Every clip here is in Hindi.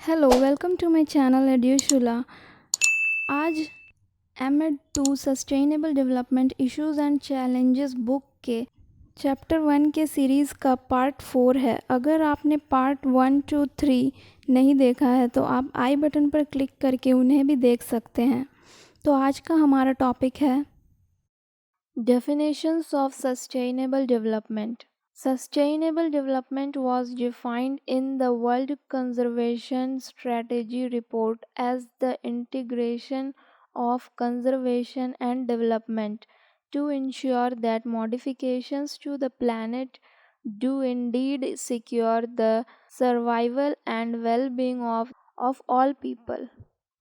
Hello welcome to my channel एड्यूशुला। आज M Ed 2 sustainable development issues and challenges book के चैप्टर 1 के सीरीज़ का पार्ट 4 है। अगर आपने पार्ट 1, 2, 3 नहीं देखा है तो आप आई बटन पर क्लिक करके उन्हें भी देख सकते हैं। तो आज का हमारा टॉपिक है definitions of sustainable development. Sustainable development was defined in the World Conservation Strategy Report as the integration of conservation and development to ensure that modifications to the planet do indeed secure the survival and well-being of all people.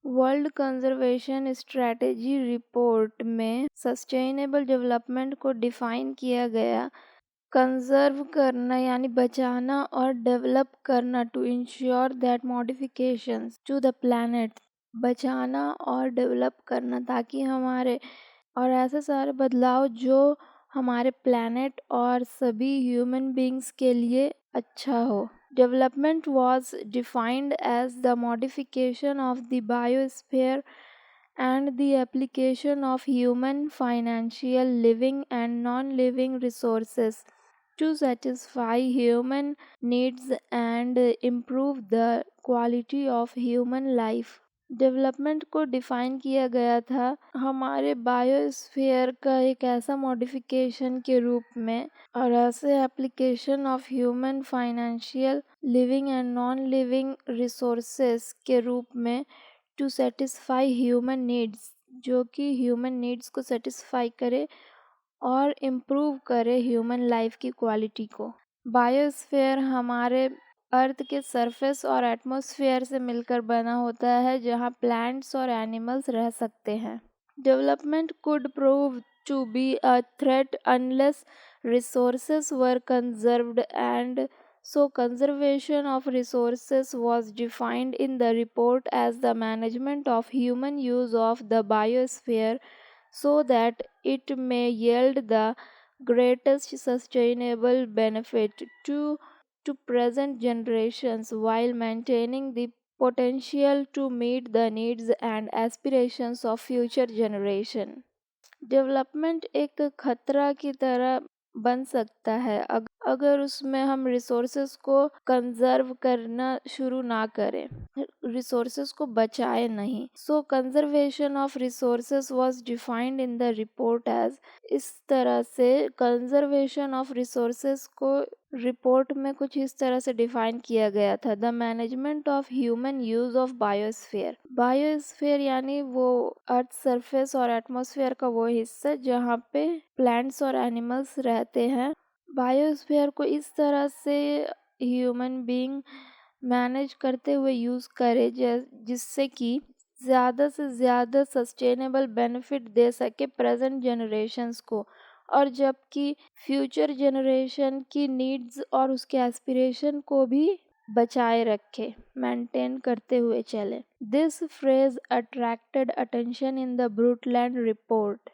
World conservation strategy report में सस्टेनेबल डेवलपमेंट को डिफाइन किया गया कंजर्व करना यानी बचाना और डेवलप करना to ensure that modifications to the planet, बचाना और डेवलप करना ताकि हमारे और ऐसे सारे बदलाव जो हमारे प्लैनेट और सभी ह्यूमन बींग्स के लिए अच्छा हो। Development was defined as the modification of the biosphere and the application of human, financial, living and non-living resources to satisfy human needs and improve the quality of human life. Development को डिफाइन किया गया था हमारे बायोस्फीयर का एक ऐसा मॉडिफिकेशन के रूप में और ऐसे application of human, financial, living and non living resources के रूप में टू सेटिस्फाई ह्यूमन नीड्स, जो कि ह्यूमन नीड्स को सेटिस्फाई करे और इम्प्रूव करे ह्यूमन लाइफ की क्वालिटी को। बायोस्फीयर हमारे अर्थ के सरफेस और एटमॉस्फेयर से मिलकर बना होता है जहाँ प्लांट्स और एनिमल्स रह सकते हैं। Development could prove to be a threat unless resources were conserved, and so conservation of resources was defined in the report as the management of human use of the biosphere so that it may yield the greatest sustainable benefit to present generations while maintaining the potential to meet the needs and aspirations of future generation. Development एक खतरा की तरह बन सकता है अगर उसमें हम रिसोर्सेस को कंजर्व करना शुरू ना करें, रिसोर्सेस को बचाए नहीं। So conservation of resources was defined in the report as, इस तरह से कंजर्वेशन ऑफ रिसोर्सेस को रिपोर्ट में कुछ इस तरह से डिफाइन किया गया था। The management of human use of biosphere. Biosphere यानी वो अर्थ सरफेस और एटमॉस्फेयर का वो हिस्सा जहाँ पे प्लांट्स और एनिमल्स रहते हैं। बायोस्फीयर को इस तरह से ह्यूमन बीइंग मैनेज करते हुए यूज़ करे जिससे कि ज़्यादा से ज़्यादा सस्टेनेबल बेनिफिट दे सके प्रेजेंट जनरेशन्स को, और जबकि फ्यूचर जनरेशन की नीड्स और उसके एस्पिरेशन को भी बचाए रखे, मेंटेन करते हुए चले। This phrase attracted attention in the Brundtland report.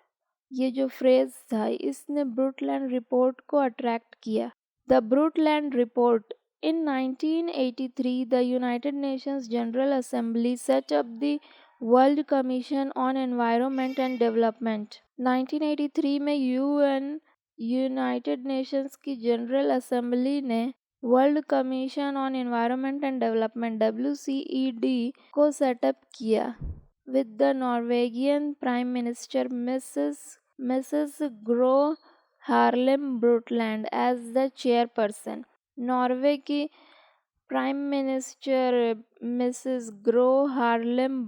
ये जो फ्रेज था इसने ब्रूटलैंड रिपोर्ट को अट्रैक्ट किया। The Brundtland report in 1983 the United Nations General Assembly set up the World Commission on Environment and Development. 1983 में यूनाइटेड नेशंस की जनरल असेंबली ने World Commission on Environment and Development WCED को सेटअप किया with the Norwegian prime minister Mrs Gro Harlem Brundtland as the chairperson. Norway की prime minister Mrs Gro Harlem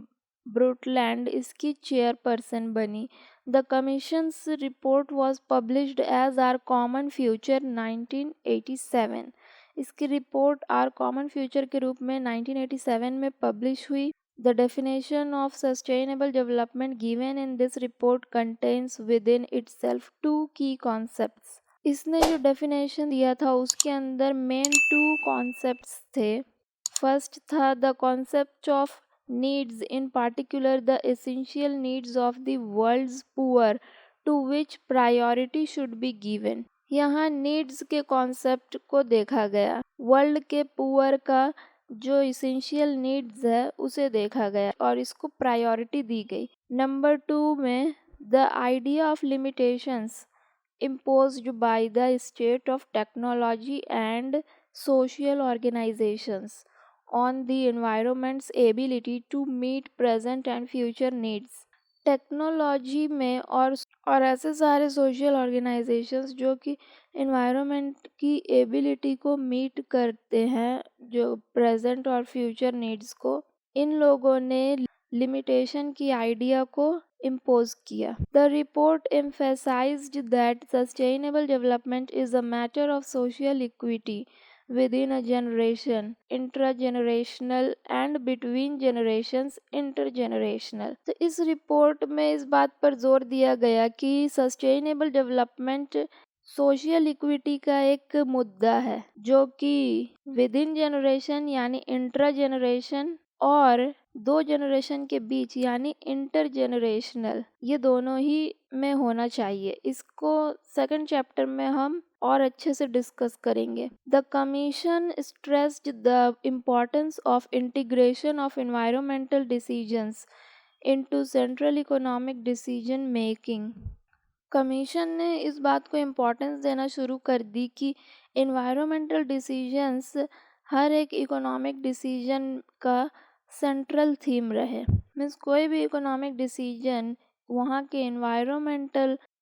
Brundtland इसकी चेयरपर्सन बनी। The commission's report was published as Our Common Future 1987। इसकी रिपोर्ट आर कॉमन फ्यूचर के रूप में 1987 में पब्लिश हुई। The definition of sustainable development given in this report contains within itself two key concepts. इसने जो डेफिनेशन दिया था उसके अंदर मेन 2 कॉन्सेप्ट्स थे। फर्स्ट था the concept of needs, in particular the essential needs of the world's poor to which priority should be given. यहाँ नीड्स के कॉन्सेप्ट को देखा गया। वर्ल्ड के पुअर का जो इसेंशियल नीड्स है उसे देखा गया और इसको प्रायोरिटी दी गई। नंबर 2 में the idea of limitations imposed by the state of technology and social organizations on the environment's ability to meet present and future needs। Technology में और ऐसे सारे सोशल ऑर्गेनाइजेशंस जो कि एनवायरनमेंट की एबिलिटी को मीट करते हैं, जो प्रेजेंट और फ्यूचर नीड्स को, इन लोगों ने लिमिटेशन की आइडिया को इम्पोज किया। The report emphasized that sustainable development is a matter of social equity within a generation, intergenerational and between generations, intergenerational। तो इस रिपोर्ट में इस बात पर जोर दिया गया कि सस्टेनेबल डेवलपमेंट सोशल इक्विटी का एक मुद्दा है जो कि विद इन जनरेशन यानी इंट्रा जनरेशन और दो जनरेशन के बीच यानी इंटरजेनरेशनल, ये दोनों ही में होना चाहिए। इसको सेकंड चैप्टर में हम और अच्छे से डिस्कस करेंगे। The commission stressed the importance of integration of environmental decisions into central economic decision making. Commission ने इस बात को इम्पोर्टेंस देना शुरू कर दी कि एनवायरमेंटल डिसीजंस हर एक इकोनॉमिक डिसीजन का सेंट्रल थीम रहे। मीन्स कोई भी इकोनॉमिक डिसीजन वहाँ के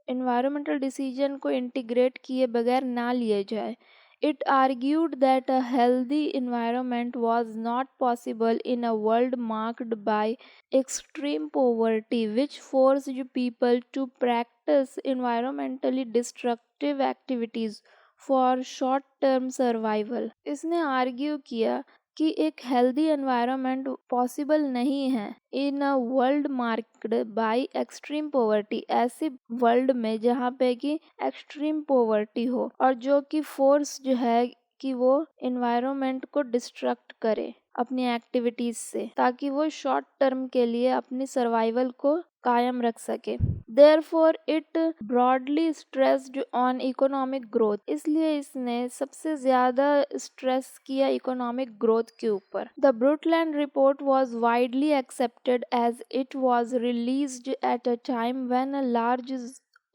एनवायरमेंटल डिसीजन को इंटीग्रेट किए बगैर ना लिए जाए। It argued that a healthy environment was not possible in a world marked by extreme poverty, which forced people to practice environmentally destructive activities for short-term survival। इसने आर्ग्यू किया कि एक हेल्दी एनवायरनमेंट पॉसिबल नहीं है in a world marked by extreme poverty, ऐसी वर्ल्ड में जहाँ पे कि एक्सट्रीम पॉवर्टी हो और जो कि फोर्स जो है कि वो एनवायरनमेंट को डिस्ट्रक्ट करे अपनी एक्टिविटीज से, ताकि वो शॉर्ट टर्म के लिए अपनी सर्वाइवल को कायम रख सके। Therefore, it broadly stressed on economic growth। इसलिए इसने सबसे ज़्यादा स्ट्रेस किया इकोनॉमिक ग्रोथ के ऊपर। The Brundtland report was widely accepted as it was released at a time when a large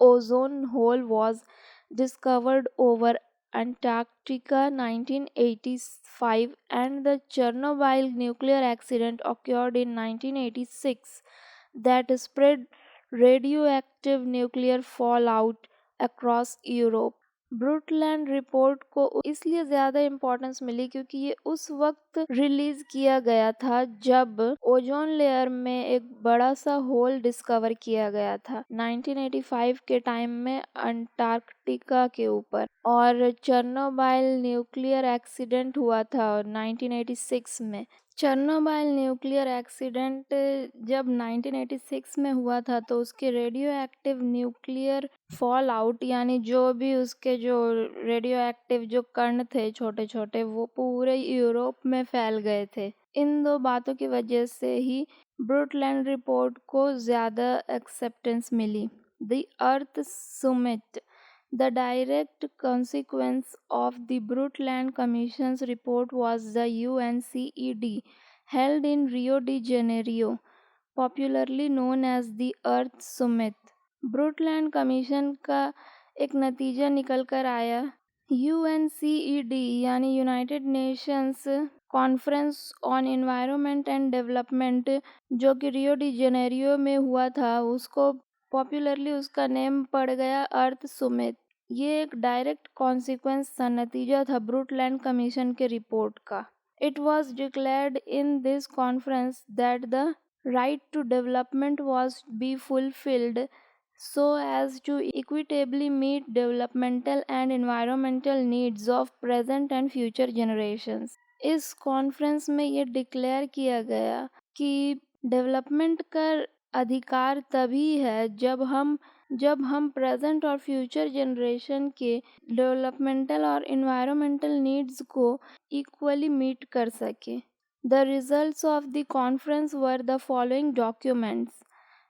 ozone hole was discovered over Antarctica 1985 and the Chernobyl nuclear accident occurred in 1986 that spread radioactive nuclear fallout across Europe। Brundtland report को इसलिए ज़्यादा इम्पोर्टेंस मिली क्योंकि ये उस वक्त रिलीज़ किया गया था जब ओजोन लेयर में एक बड़ा सा होल डिस्कवर किया गया था 1985 के टाइम में अंटार्कटिका के ऊपर, और चेर्नोबिल न्यूक्लियर एक्सीडेंट हुआ था 1986 में। चेर्नोबिल न्यूक्लियर एक्सीडेंट जब 1986 में हुआ था तो उसके radio active nuclear fall out यानी जो भी उसके जो रेडियो एक्टिव जो कण थे छोटे छोटे वो पूरे यूरोप में फैल गए थे। इन दो बातों की वजह से ही ब्रुटलैंड रिपोर्ट को ज़्यादा एक्सेप्टेंस मिली। The earth summit, the direct consequence of the Brundtland Commission's report was the UNCED held in Rio de Janeiro, popularly known as the Earth Summit। Brundtland commission का एक नतीजा निकल कर आया। UNCED यानी United Nations Conference on Environment and Development जो कि रियो डी जेनेरियो में हुआ था, उसको पॉपुलरली उसका नेम पड़ गया अर्थ सुमित। ये एक डायरेक्ट कॉन्सिक्वेंस था, नतीजा था ब्रुटलैंड कमीशन के रिपोर्ट का। It was declared in this conference that the right to development was be fulfilled so as to equitably meet developmental and environmental needs of present and future generations। इस कॉन्फ्रेंस में ये डिक्लेयर किया गया कि डेवलपमेंट का अधिकार तभी है जब हम प्रेजेंट और फ्यूचर जनरेशन के डेवलपमेंटल और इन्वायरमेंटल नीड्स को इक्वली मीट कर सके। The results of the conference were the following documents.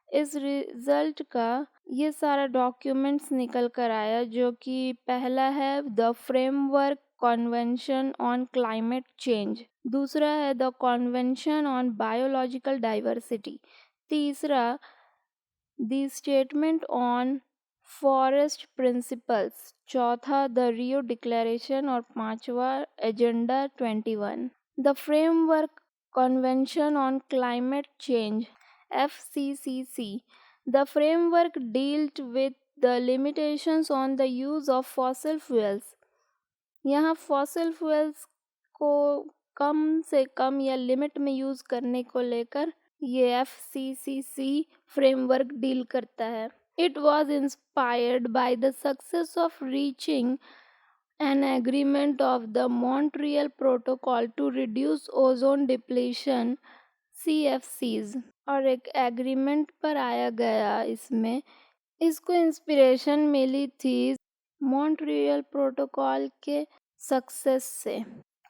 इस रिजल्ट का ये सारा डॉक्यूमेंट्स निकल कर आया, जो कि पहला है the framework convention on climate change. दूसरा है the convention on biological diversity. तीसरा the statement on forest principles. चौथा द रियो डिक्लेरेशन और पांचवा agenda 21। The framework convention on climate change FCCC। The framework dealt with the limitations on the use of fossil fuels। यहाँ फॉसिल फ्यूल्स को कम से कम या लिमिट में यूज़ करने को लेकर ये FCCC फ्रेमवर्क डील करता है। It was inspired by the success of reaching an agreement of the Montreal Protocol to reduce ozone depletion CFCs, और एक एग्रीमेंट पर आया गया। इसमें इसको इंस्पिरेशन मिली थी मॉन्ट्रियल प्रोटोकॉल के सक्सेस से।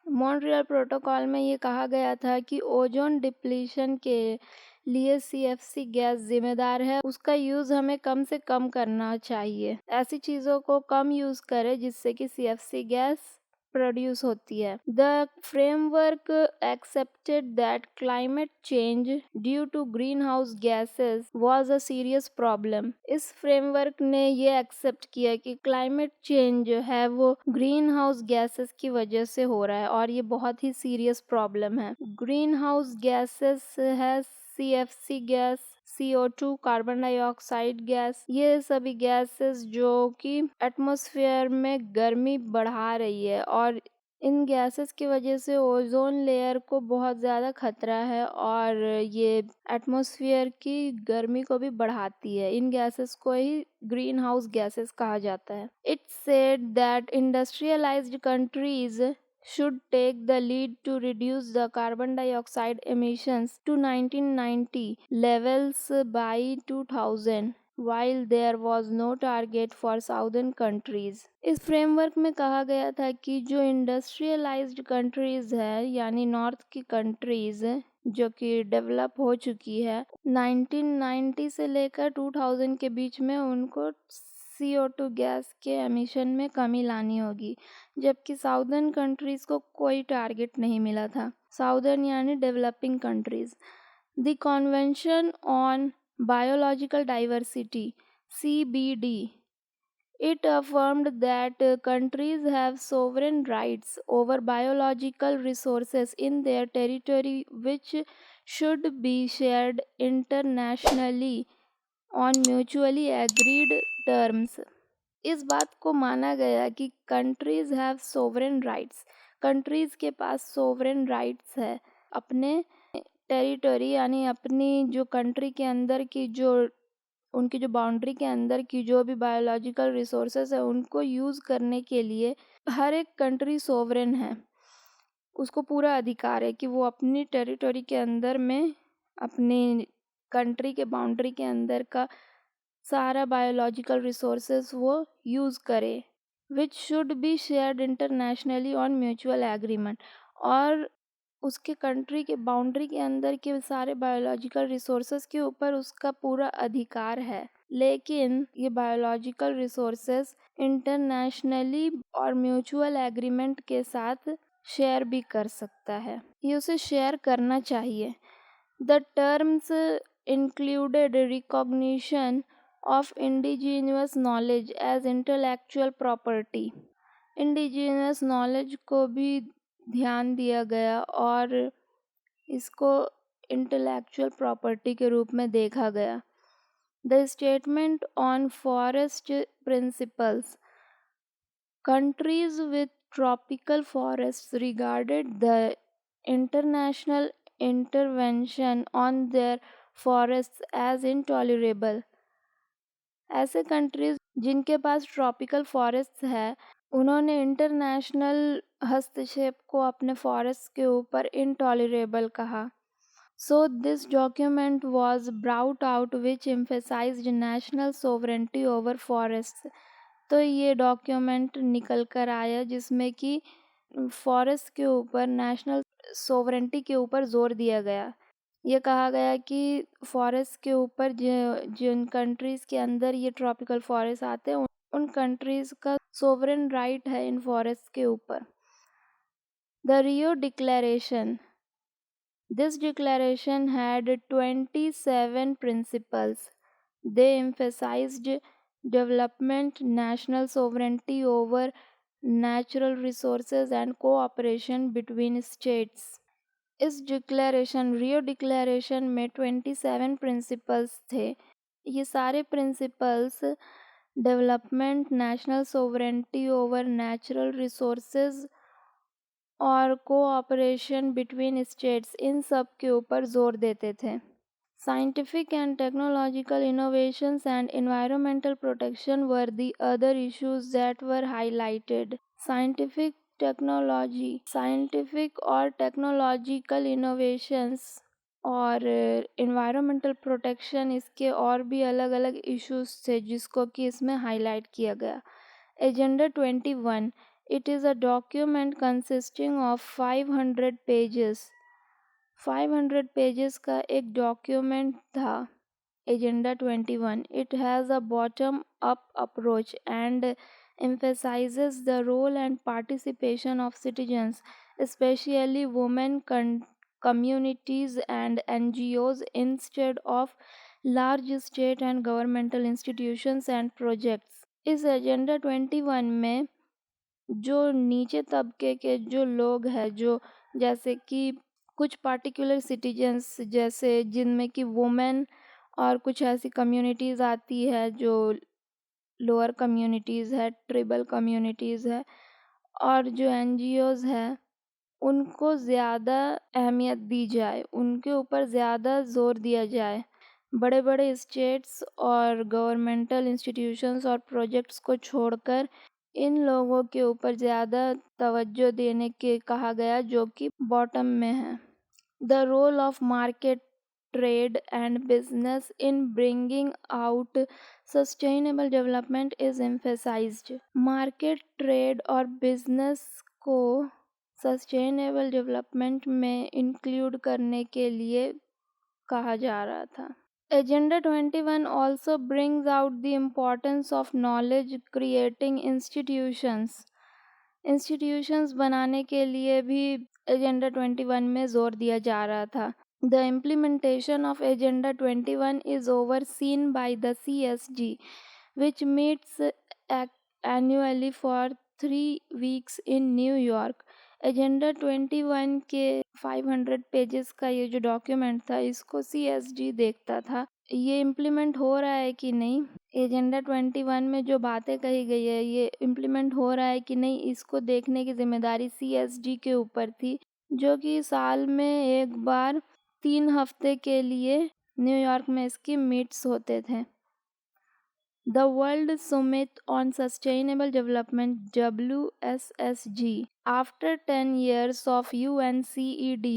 मॉन्ट्रियल प्रोटोकॉल में ये कहा गया था कि ओजोन डिप्लीशन के लिए CFC गैस जिम्मेदार है, उसका यूज़ हमें कम से कम करना चाहिए। ऐसी चीज़ों को कम यूज़ करें जिससे कि CFC गैस प्रोड्यूस होती है। The framework accepted that climate change due to green house gases was a serious problem. इस फ्रेमवर्क ने ये एक्सेप्ट किया कि क्लाइमेट चेंज जो है वो ग्रीन हाउस गैसेस की वजह से हो रहा है और ये बहुत ही सीरियस प्रॉब्लम है। ग्रीन हाउस गैसेस है CFC gas, CO2 carbon dioxide gas, ये सभी गैसेस जो कि एटमॉस्फेयर में गर्मी बढ़ा रही है और इन गैसेस की वजह से ओजोन लेयर को बहुत ज़्यादा खतरा है और ये एटमॉस्फेयर की गर्मी को भी बढ़ाती है। इन गैसेस को ही ग्रीन हाउस गैसेस कहा जाता है। It said that industrialised countries should take the lead to reduce the carbon dioxide emissions to 1990 levels by 2000 while there was no target for southern countries। इस फ्रेमवर्क में कहा गया था कि जो इंडस्ट्रियलाइज्ड कंट्रीज है यानी नॉर्थ की कंट्रीज जो कि डेवलप हो चुकी है 1990 से लेकर 2000 के बीच में उनको CO2 गैस के एमिशन में कमी लानी होगी, जबकि साउदर्न कंट्रीज को कोई टारगेट नहीं मिला था। साउदर्न यानी developing countries. The convention on biological diversity CBD, it affirmed that countries have sovereign rights over biological resources in their territory which should be shared internationally on mutually agreed terms। इस बात को माना गया कि countries have sovereign rights, countries के पास सोवरेन राइट्स है अपने टेरिटरी यानी अपनी जो कंट्री के अंदर की जो उनकी जो बाउंड्री के अंदर की जो भी बायोलॉजिकल रिसोर्सेज है उनको यूज़ करने के लिए हर एक कंट्री सोवरेन है, उसको पूरा अधिकार है कि वो अपनी टेरिटरी के अंदर में अपनी कंट्री के बाउंड्री के अंदर का सारा बायोलॉजिकल रिसोर्सेज वो यूज़ करे। Which should be shared internationally on mutual agreement, और उसके कंट्री के बाउंड्री के अंदर के सारे बायोलॉजिकल रिसोर्सेज के ऊपर उसका पूरा अधिकार है, लेकिन ये बायोलॉजिकल रिसोर्सेज इंटरनेशनली और म्यूचुअल एग्रीमेंट के साथ शेयर भी कर सकता है, ये उसे शेयर करना चाहिए। The terms included recognition of indigenous knowledge as intellectual property। indigenous knowledge को भी ध्यान दिया गया और इसको intellectual property के रूप में देखा गया। The statement on forest principles, countries with tropical forests regarded the international intervention on their forests as intolerable। ऐसे कंट्रीज जिनके पास ट्रॉपिकल फॉरेस्ट है उन्होंने इंटरनेशनल हस्तक्षेप को अपने फॉरेस्ट के ऊपर इनटॉलरेबल कहा। So this document was brought out which emphasised national sovereignty over forest. तो ये डॉक्यूमेंट निकल कर आया जिसमें कि फॉरेस्ट के ऊपर नेशनल सोवरेंटी के ऊपर जोर दिया गया। ये कहा गया कि फॉरेस्ट के ऊपर जिन कंट्रीज़ के अंदर ये ट्रॉपिकल फॉरेस्ट आते हैं उन कंट्रीज़ का सोवरेन राइट है इन फॉरेस्ट के ऊपर। The Rio Declaration. This declaration had 27 principles. They emphasized development, national sovereignty over natural resources, and cooperation between states. इस डिक्लेरेशन रियो डिक्लेरेशन में 27 प्रिंसिपल्स थे। ये सारे principles development, national sovereignty over natural resources और कोऑपरेशन बिटवीन स्टेट्स, इन सब के ऊपर जोर देते थे। Scientific and technological innovations and environmental protection were the other issues that were highlighted. Scientific और टेक्नोलॉजिकल इनोवेशंस और इन्वायरमेंटल प्रोटेक्शन, इसके और भी अलग अलग इश्यूज थे जिसको कि इसमें हाईलाइट किया गया। Agenda 21, it is a document consisting of 500 pages. 500 pages का एक डॉक्यूमेंट था agenda 21। It has a bottom up approach and emphasizes the role and participation of citizens, especially women, communities, and NGOs, instead of large state and governmental institutions and projects. इस एजेंडा 21 में जो नीचे तबके के जो लोग हैं, जो जैसे कि कुछ पार्टिकुलर सिटीजन्स, जैसे जिनमें कि वुमेन और कुछ ऐसी कम्युनिटीज़ आती है जो लोअर कम्युनिटीज़ है, ट्रिबल कम्युनिटीज़ है, और जो एनजीओज़ है, उनको ज़्यादा अहमियत दी जाए, उनके ऊपर ज़्यादा ज़ोर दिया जाए। बड़े बड़े स्टेट्स और गवर्नमेंटल इंस्टीट्यूशंस और प्रोजेक्ट्स को छोड़कर इन लोगों के ऊपर ज़्यादा तवज्जो देने के कहा गया, जो कि बॉटम में है। The role of market, trade, and business in bringing out sustainable development is emphasized. Market, trade और business को सस्टेनेबल डेवलपमेंट में इंक्लूड करने के लिए कहा जा रहा था। Agenda 21 also brings out the importance of knowledge creating institutions. Institutions बनाने के लिए भी एजेंडा 21 में जोर दिया जा रहा था। The implementation of agenda 21 is overseen by the CSG, which meets annually for 3 weeks in new York. Agenda 21 के 500 पेजेस का ये जो डॉक्यूमेंट था, इसको CSG देखता था ये इम्प्लीमेंट हो रहा है कि नहीं, एजेंडा 21 में जो बातें कही गई है ये इम्प्लीमेंट हो रहा है कि नहीं, इसको देखने की जिम्मेदारी CSG के ऊपर थी, जो कि साल में एक बार 3 हफ्ते के लिए न्यूयॉर्क में इसकी मीट्स होते थे। The World Summit on Sustainable Development, WSSG. After 10 years of UNCED,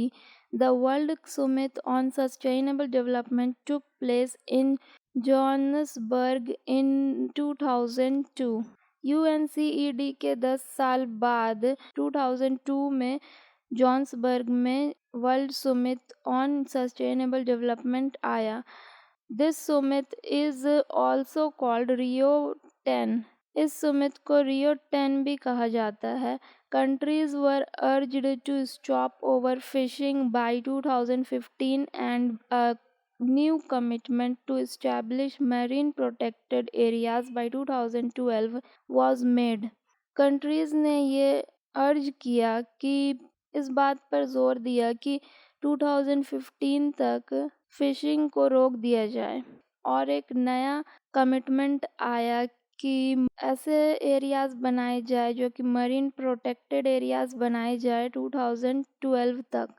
the World Summit on Sustainable Development took place in Johannesburg in 2002. UNCED के 10 साल बाद 2002 में जॉन्सबर्ग में world summit on sustainable development आया। This summit is also called Rio 10। इस सुमित को रियो 10 भी कहा जाता है। Countries were urged to stop over fishing by 2015 and a new commitment to establish marine protected areas by 2012 was made. Countries ने ये अर्ज किया कि इस बात पर जोर दिया कि 2015 तक फिशिंग को रोक दिया जाए, और एक नया कमिटमेंट आया कि ऐसे एरियाज़ बनाए जाए जो कि मरीन प्रोटेक्टेड एरियाज़ बनाए जाए 2012 तक।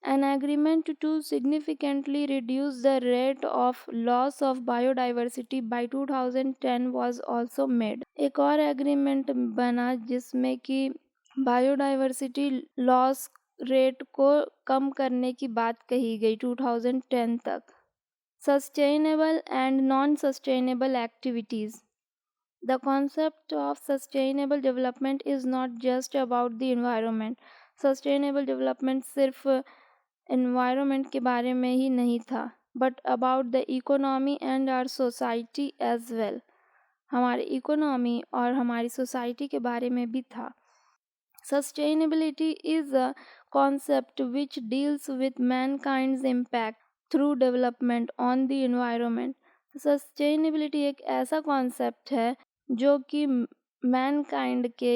An agreement to significantly reduce the rate of loss of biodiversity by 2010 was also made. एक और एग्रीमेंट बना जिसमें कि बायोडाइवर्सिटी लॉस रेट को कम करने की बात कही गई 2010 तक। Sustainable and non sustainable activities. The concept of sustainable development is not just about the environment. Sustainable development सिर्फ environment के बारे में ही नहीं था, but about the economy and our society as well. हमारी इकोनॉमी और हमारी सोसाइटी के बारे में भी था। Sustainability is a concept which deals with mankind's impact through development on the environment. Sustainability एक ऐसा कॉन्सेप्ट है जो कि मैनकाइंड के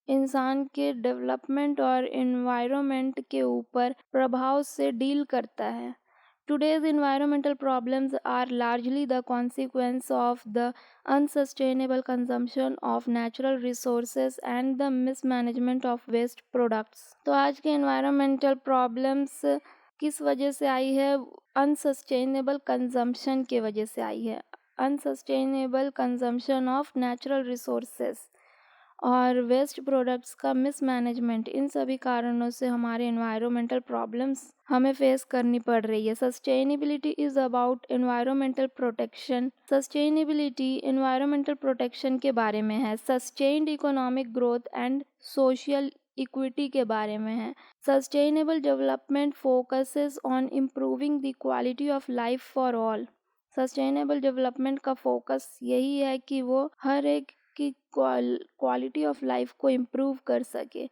इंसान के डेवलपमेंट और एनवायरनमेंट के ऊपर प्रभाव से डील करता है. Today's environmental problems are largely the consequence of the unsustainable consumption of natural resources and the mismanagement of waste products. तो आज के environmental problems किस वजह से आई है? अनसस्टेनेबल कंजम्पशन के वजह से आई है. Unsustainable consumption of natural resources और वेस्ट प्रोडक्ट्स का मिसमैनेजमेंट, इन सभी कारणों से हमारे एनवायरमेंटल प्रॉब्लम्स हमें फेस करनी पड़ रही है. Sustainability is about environmental protection. Sustainability environmental protection के बारे में है. Sustained economic growth and social equity के बारे में है. Sustainable development focuses on improving the quality of life for all. Sustainable development का फोकस यही है कि वो हर एक की क्वालिटी ऑफ लाइफ को इम्प्रूव कर सके.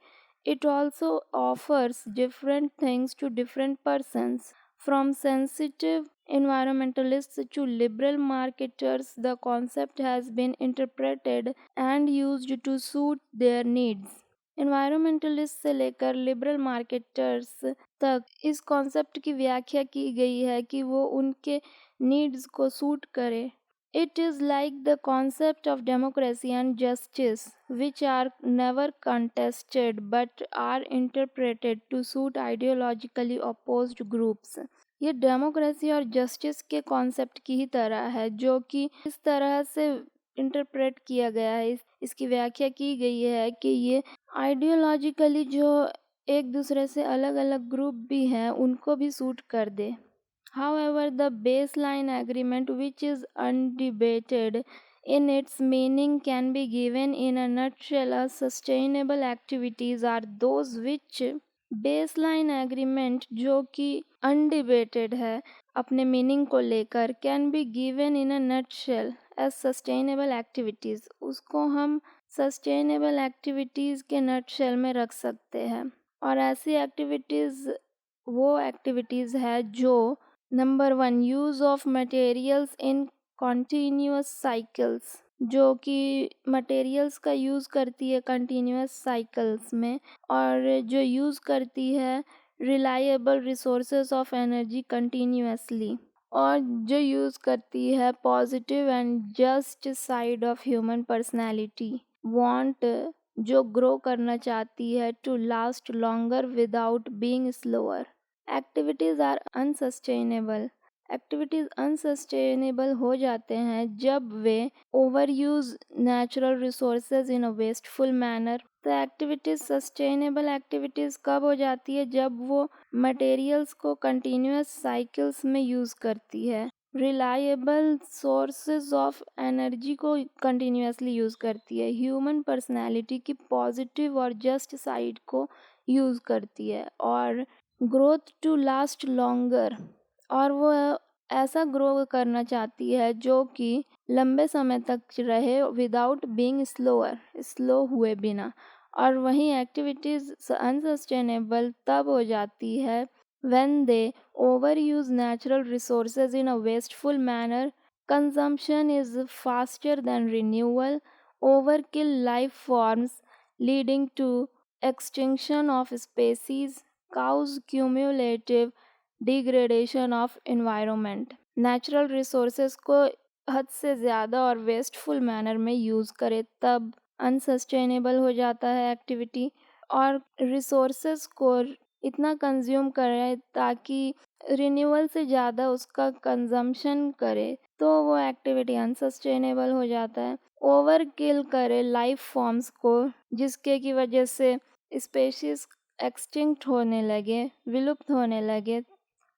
It also offers different things to different persons. From sensitive environmentalists to liberal marketers, the concept has been interpreted and used to suit their needs. Environmentalist से लेकर लिबरल मार्केटर्स तक इस कॉन्सेप्ट की व्याख्या की गई है कि वो उनके नीड्स को सूट करे. It is like the concept of democracy and justice, which are never contested but are interpreted to suit ideologically opposed groups. ये डेमोक्रेसी और जस्टिस के कॉन्सेप्ट की ही तरह है, जो कि इस तरह से इंटरप्रेट किया गया है, इसकी व्याख्या की गई है कि ये आइडियोलॉजिकली जो एक दूसरे से अलग अलग ग्रुप भी हैं उनको भी सूट कर दे. However, the baseline agreement, which is undebated in its meaning, can be given in a nutshell as sustainable activities are those which baseline agreement जो कि undebated है अपने मीनिंग को लेकर, can be given in a nutshell as sustainable activities. उसको हम sustainable activities के nutshell में रख सकते हैं. और ऐसी एक्टिविटीज़ वो एक्टिविटीज़ है जो number 1, use of materials in continuous cycles, जो कि मटेरियल्स का यूज़ करती है कंटिन्यूअस साइकिल्स में, और जो यूज़ करती है reliable resources of energy continuously, और जो यूज़ करती है positive and just side of human personality want, जो ग्रो करना चाहती है to last longer without being slower. Activities are unsustainable. Activities unsustainable हो जाते हैं जब वे over use natural resources in a wasteful manner. तो एक्टिविटीज़ सस्टेनेबल एक्टिविटीज़ कब हो जाती है? जब वो मटेरियल्स को कंटिन्यूअस साइकिल्स में यूज़ करती है, रिलायबल सोर्सेज ऑफ एनर्जी को कंटिन्यूअसली यूज़ करती है, ह्यूमन पर्सनैलिटी की पॉजिटिव और जस्ट साइड को यूज़ करती है, और ग्रोथ टू लास्ट लॉन्गर, और वो ऐसा ग्रो करना चाहती है जो कि लंबे समय तक रहे विदाउट बीइंग स्लोअर, स्लो हुए बिना. और वहीं एक्टिविटीज़ अनसस्टेनेबल तब हो जाती है when they over use natural resources in a wasteful manner, consumption is faster than renewal, overkill life forms leading to extinction of species, cause cumulative degradation of environment. Natural resources को हद से ज़्यादा और वेस्टफुल मैनर में यूज़ करे तब अनसस्टेनेबल हो जाता है एक्टिविटी, और रिसोर्सेज को इतना कंज्यूम करे ताकि रिन्यूअल से ज़्यादा उसका कंजम्पशन करे तो वो एक्टिविटी अनसस्टेनेबल हो जाता है. ओवर किल करे लाइफ फॉर्म्स को, जिसके की वजह से स्पेशीज एक्सटिंक्ट होने लगे, विलुप्त होने लगे,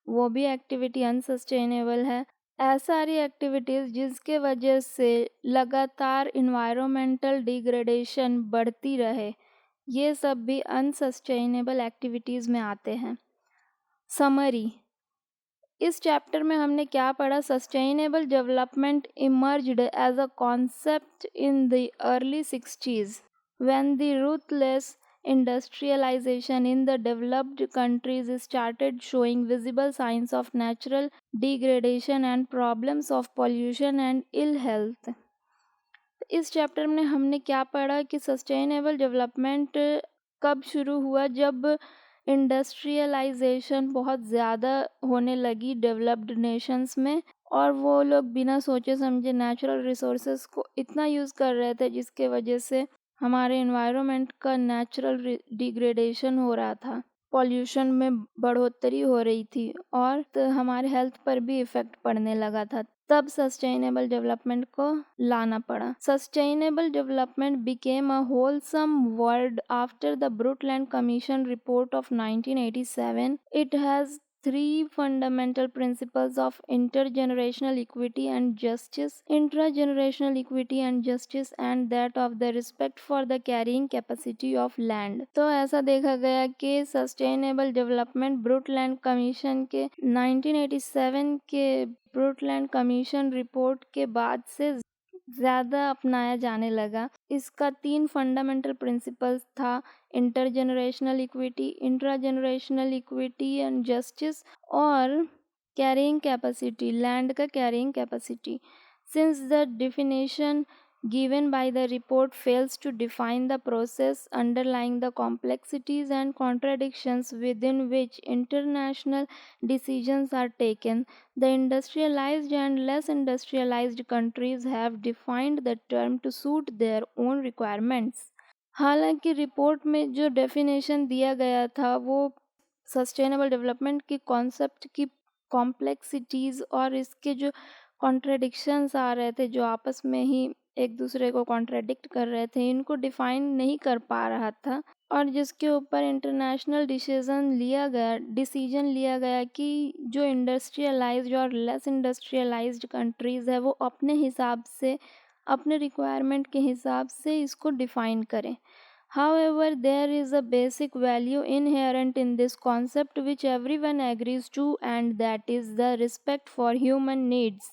वो भी एक्टिविटी अनसस्टेनेबल है. ऐसा सारी एक्टिविटीज़ जिसके वजह से लगातार इन्वायरमेंटल डिग्रेडेशन बढ़ती रहे, ये सब भी अनसस्टेनेबल एक्टिविटीज़ में आते हैं. समरी. इस चैप्टर में हमने क्या पढ़ा? Sustainable development emerged as a concept in the early 60s when the ruthless industrialization in the developed countries started showing visible signs of natural degradation and problems of pollution and ill health. इस चैप्टर में हमने क्या पढ़ा कि सस्टेनेबल डेवलपमेंट कब शुरू हुआ, जब इंडस्ट्रियलाइजेशन बहुत ज़्यादा होने लगी डेवलप्ड नेशंस में, और वो लोग बिना सोचे समझे नेचुरल रिसोर्सेज को इतना यूज़ कर रहे थे जिसके वजह से हमारे एनवायरनमेंट का नेचुरल डिग्रेडेशन हो रहा था, पॉल्यूशन में बढ़ोतरी हो रही थी और तो हमारे हेल्थ पर भी इफ़ेक्ट पड़ने लगा था। तब सस्टेनेबल डेवलपमेंट को लाना पड़ा। Sustainable development became a wholesome word after the Brundtland commission report of 1987. It has three fundamental principles of intergenerational equity and justice, intragenerational equity and justice, and that of the respect for the carrying capacity of land. तो ऐसा देखा गया कि सस्टेनेबल डेवलपमेंट ब्रुटलैंड कमीशन के 1987 के ब्रुटलैंड कमीशन रिपोर्ट के बाद से ज़्यादा अपनाया जाने लगा। इसका 3 फंडामेंटल प्रिंसिपल्स था: intergenerational equity, intragenerational equity and justice, और कैरिंग कैपेसिटी, लैंड का caring capacity. Since the definition given by the report fails to define the process underlying the complexities and contradictions within which international decisions are taken, the industrialized and less industrialized countries have defined the term to suit their own requirements. हालांकि रिपोर्ट में जो डेफिनेशन दिया गया था वो सस्टेनेबल डेवलपमेंट के कॉन्सेप्ट की कॉम्प्लेक्सिटीज़ और इसके जो कॉन्ट्रडिक्शंस आ रहे थे, जो आपस में ही एक दूसरे को कॉन्ट्रडिक्ट कर रहे थे, इनको डिफाइन नहीं कर पा रहा था, और जिसके ऊपर इंटरनेशनल डिसीजन लिया गया कि जो इंडस्ट्रियलाइज्ड और लेस इंडस्ट्रियलाइज्ड कंट्रीज़ है वो अपने हिसाब से, अपने रिक्वायरमेंट के हिसाब से इसको डिफाइन करें। However, there is a basic value inherent in this concept which everyone agrees to, and that is the respect for human needs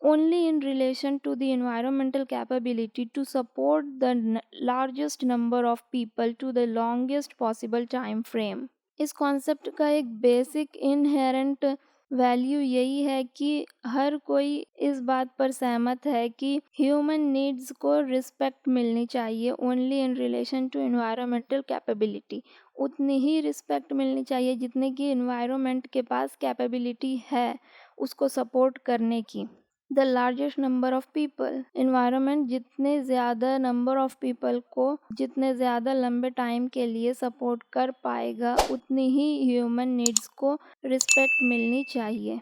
only in relation to the environmental capability to support the largest number of people to the longest possible time frame. इस कॉन्सेप्ट का एक बेसिक इनहेरेंट वैल्यू यही है कि हर कोई इस बात पर सहमत है कि ह्यूमन नीड्स को रिस्पेक्ट मिलनी चाहिए only in relation to environmental capability. उतनी ही रिस्पेक्ट मिलनी चाहिए जितने की एनवायरनमेंट के पास कैपेबिलिटी है उसको सपोर्ट करने की। The largest number of people, environment जितने ज़्यादा नंबर ऑफ पीपल को जितने ज़्यादा लंबे टाइम के लिए सपोर्ट कर पाएगा उतनी ही ह्यूमन नीड्स को रिस्पेक्ट मिलनी चाहिए।